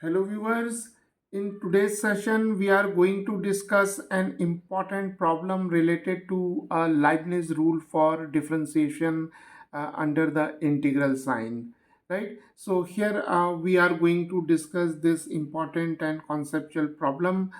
Hello, viewers. In today's session, we are going to discuss an important problem related to a Leibniz rule for differentiation under the integral sign. Right? So, here we are going to discuss this important and conceptual problem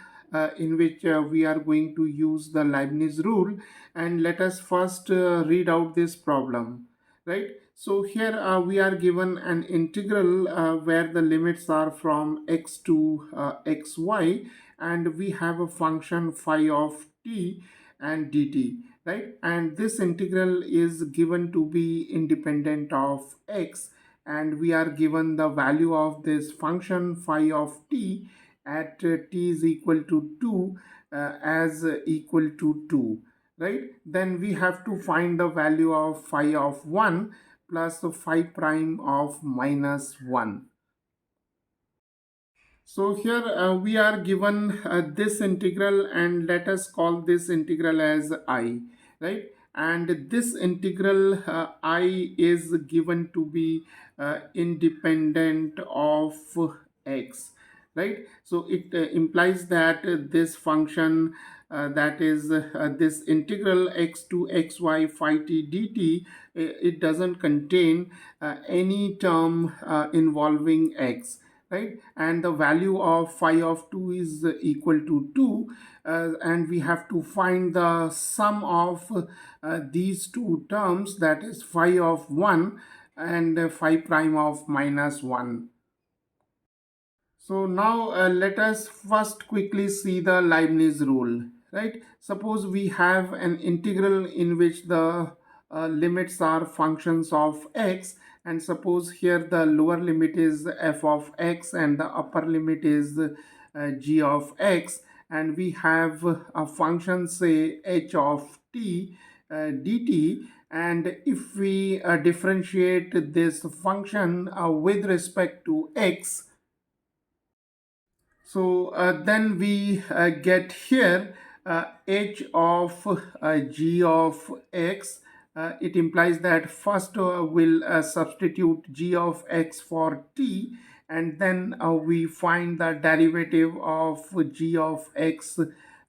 in which we are going to use the Leibniz rule. And let us first read out this problem. Right? So here we are given an integral where the limits are from x to xy, and we have a function phi of t and dt, right? And this integral is given to be independent of x, and we are given the value of this function phi of t at t is equal to 2 as equal to 2, right? Then we have to find the value of phi of 1 plus phi prime of minus 1. So here we are given this integral, and let us call this integral as I, right? And this integral I is given to be independent of x, right? So it implies that this function that is this integral x to xy phi t dt, it doesn't contain any term involving x, right? And the value of phi of 2 is equal to 2, and we have to find the sum of these two terms, that is phi of 1 and phi prime of minus 1. So now let us first quickly see the Leibniz rule, right? Suppose we have an integral in which the limits are functions of x, and suppose here the lower limit is f of x and the upper limit is g of x, and we have a function say h of t dt, and if we differentiate this function with respect to x, so then we get here h of g of x. It implies that first we'll substitute g of x for t, and then we find the derivative of g of x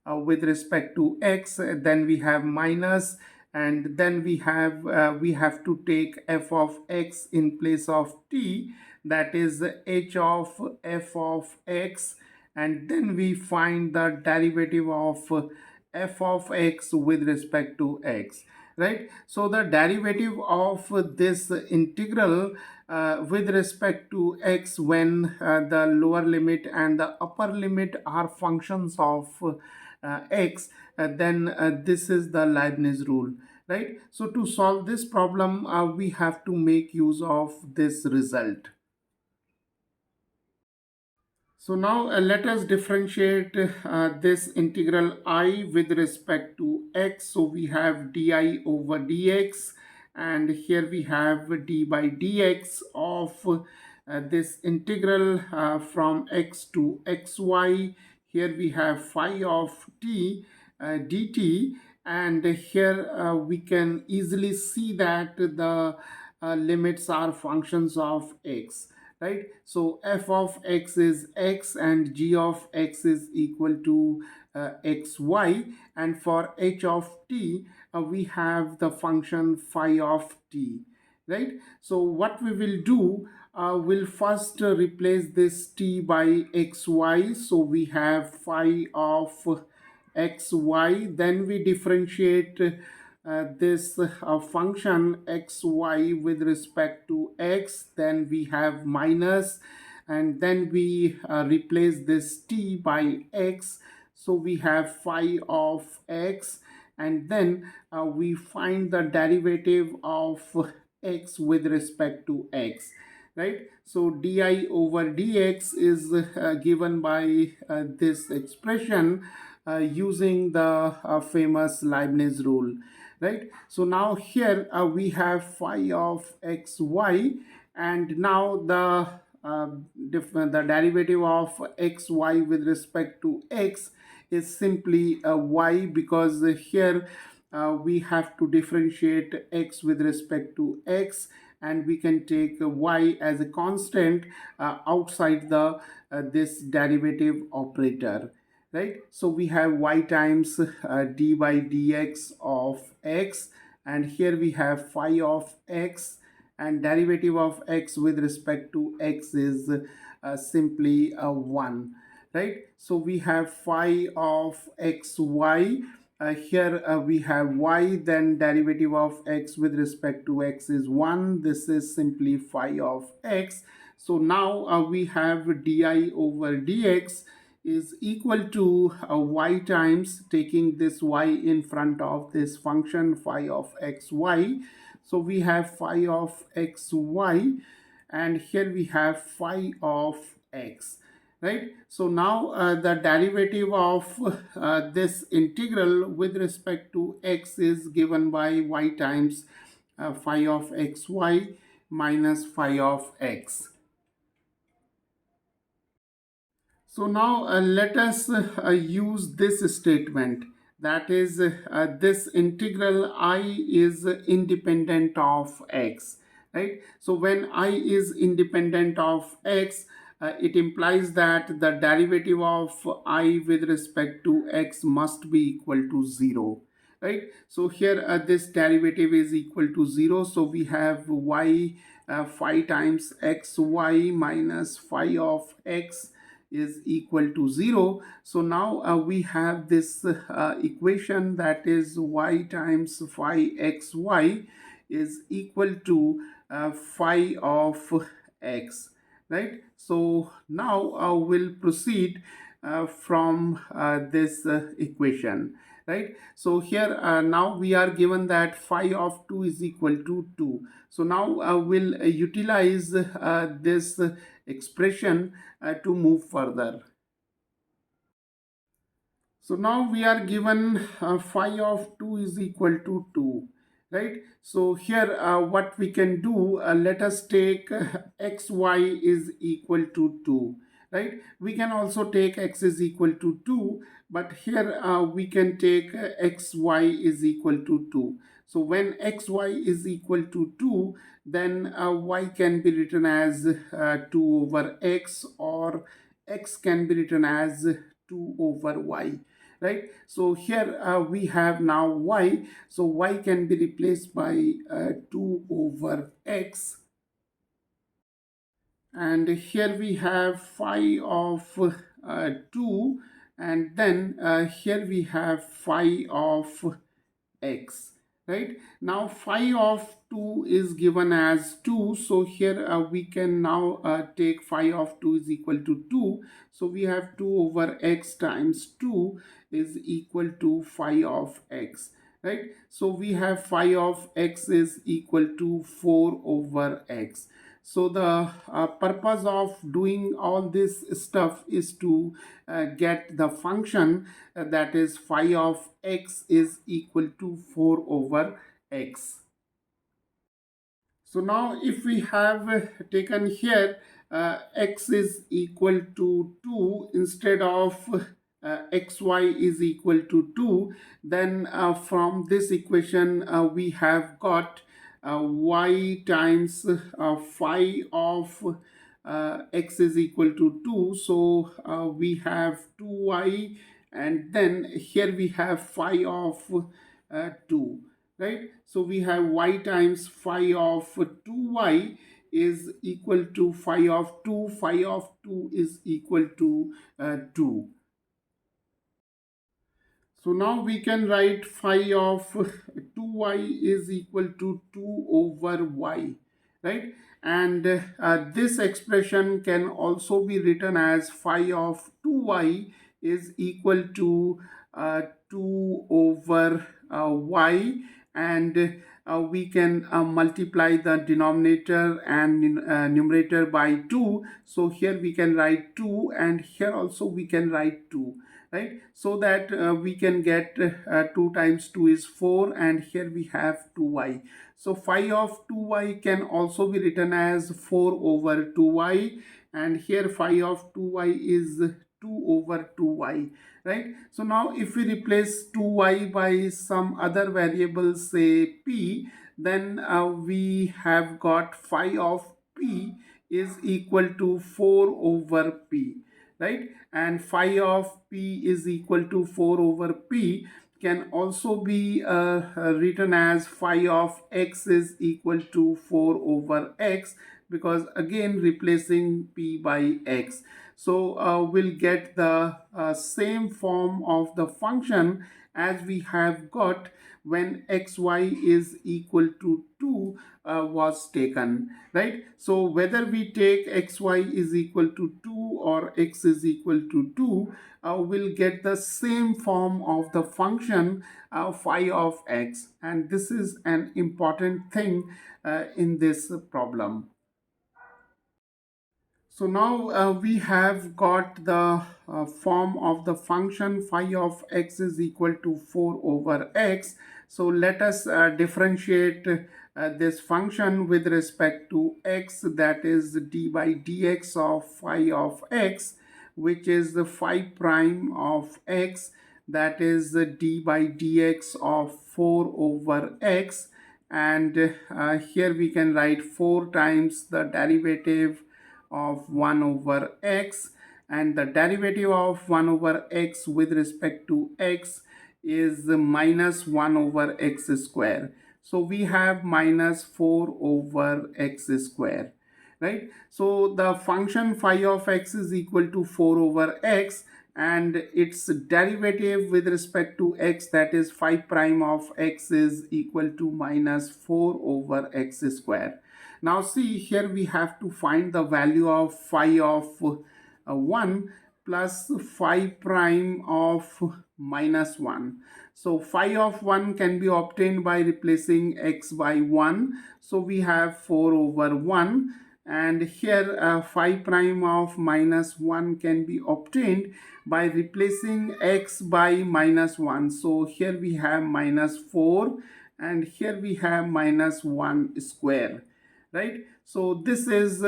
with respect to x. Then we have minus, and then we have to take f of x in place of t, that is h of f of x, and then we find the derivative of f of x with respect to x, right? So the derivative of this integral with respect to x, when the lower limit and the upper limit are functions of x, then this is the Leibniz rule, right? So to solve this problem, we have to make use of this result. So now let us differentiate this integral I with respect to x. So we have di over dx, and here we have d by dx of this integral from x to xy. Here we have phi of t dt, and here we can easily see that the limits are functions of x, right? So f of x is x and g of x is equal to xy, and for h of t we have the function phi of t, right? So what we will do, we'll first replace this t by xy, so we have phi of xy, then we differentiate this function xy with respect to x, then we have minus, and then we replace this t by x, so we have phi of x, and then we find the derivative of x with respect to x, right? So di over dx is given by this expression using the famous Leibniz rule, right? So now here we have phi of xy, and now the derivative of xy with respect to x is simply y, because here we have to differentiate x with respect to x, and we can take y as a constant outside the this derivative operator, right? So we have y times d by dx of x, and here we have phi of x, and derivative of x with respect to x is simply 1, right? So we have phi of xy. Here we have y, then derivative of x with respect to x is 1. This is simply phi of x. So now we have di over dx is equal to y times taking this y in front of this function phi of xy. So we have phi of xy, and here we have phi of x, right? So now the derivative of this integral with respect to x is given by y times phi of xy minus phi of x. So now let us use this statement, that is this integral I is independent of x, right? So when I is independent of x, it implies that the derivative of I with respect to x must be equal to 0, right? So here this derivative is equal to 0, so we have y phi times xy minus phi of x is equal to 0. So now we have this equation, that is y times phi xy is equal to phi of x, right? So now we'll proceed from this equation, right? So here now we are given that phi of 2 is equal to 2. So now we'll utilize this expression to move further. So now we are given phi of 2 is equal to 2, right? So here what we can do, let us take xy is equal to 2, right? We can also take x is equal to 2, but here we can take xy is equal to 2. So when xy is equal to 2, then y can be written as 2 over x, or x can be written as 2 over y, right? So here we have now y, so y can be replaced by 2 over x, and here we have phi of 2, and then here we have phi of x, right? Now phi of 2 is given as 2, so here we can now take phi of 2 is equal to 2. So we have 2 over x times 2 is equal to phi of x, right? So we have phi of x is equal to 4 over x. So the purpose of doing all this stuff is to get the function that is phi of x is equal to 4 over x. So now if we have taken here x is equal to 2 instead of xy is equal to 2, then from this equation we have got y times phi of x is equal to 2. So we have 2y, and then here we have phi of 2, right? So we have y times phi of 2y is equal to phi of 2. Phi of 2 is equal to 2. So now we can write phi of 2y is equal to 2 over y, right? And this expression can also be written as phi of 2y is equal to 2 over y, and we can multiply the denominator and numerator by 2. So here we can write 2, and here also we can write 2, right? So that we can get 2 times 2 is 4, and here we have 2y. So phi of 2y can also be written as 4 over 2y, and here phi of 2y is 2 over 2y, right? So now if we replace 2y by some other variable, say p, then we have got phi of p is equal to 4 over p, right? And phi of p is equal to 4 over p can also be written as phi of x is equal to 4 over x, because again replacing p by x. So we'll get the same form of the function as we have got when xy is equal to 2 was taken, right? So whether we take xy is equal to 2 or x is equal to 2, we'll get the same form of the function phi of x, and this is an important thing in this problem. So now we have got the form of the function phi of x is equal to 4 over x. So let us differentiate this function with respect to x, that is d by dx of phi of x, which is the phi prime of x, that is d by dx of 4 over x. And here we can write 4 times the derivative of 1 over x, and the derivative of 1 over x with respect to x is minus 1 over x square. So we have minus 4 over x square, right? So the function phi of x is equal to 4 over x, and its derivative with respect to x, that is phi prime of x, is equal to minus 4 over x square. Now see, here we have to find the value of phi of 1 plus phi prime of minus 1. So phi of 1 can be obtained by replacing x by 1. So we have 4 over 1, and here phi prime of minus 1 can be obtained by replacing x by minus 1. So here we have minus 4, and here we have minus 1 square, right? So this is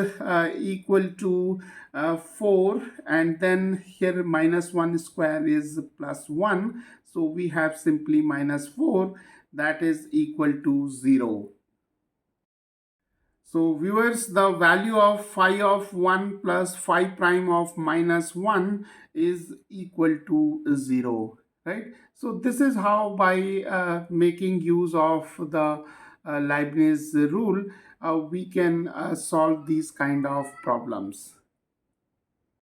equal to 4, and then here minus 1 square is plus 1, so we have simply minus 4, that is equal to 0. So viewers, the value of phi of 1 plus phi prime of minus 1 is equal to 0, right? So this is how, by making use of the Leibniz rule, we can solve these kind of problems.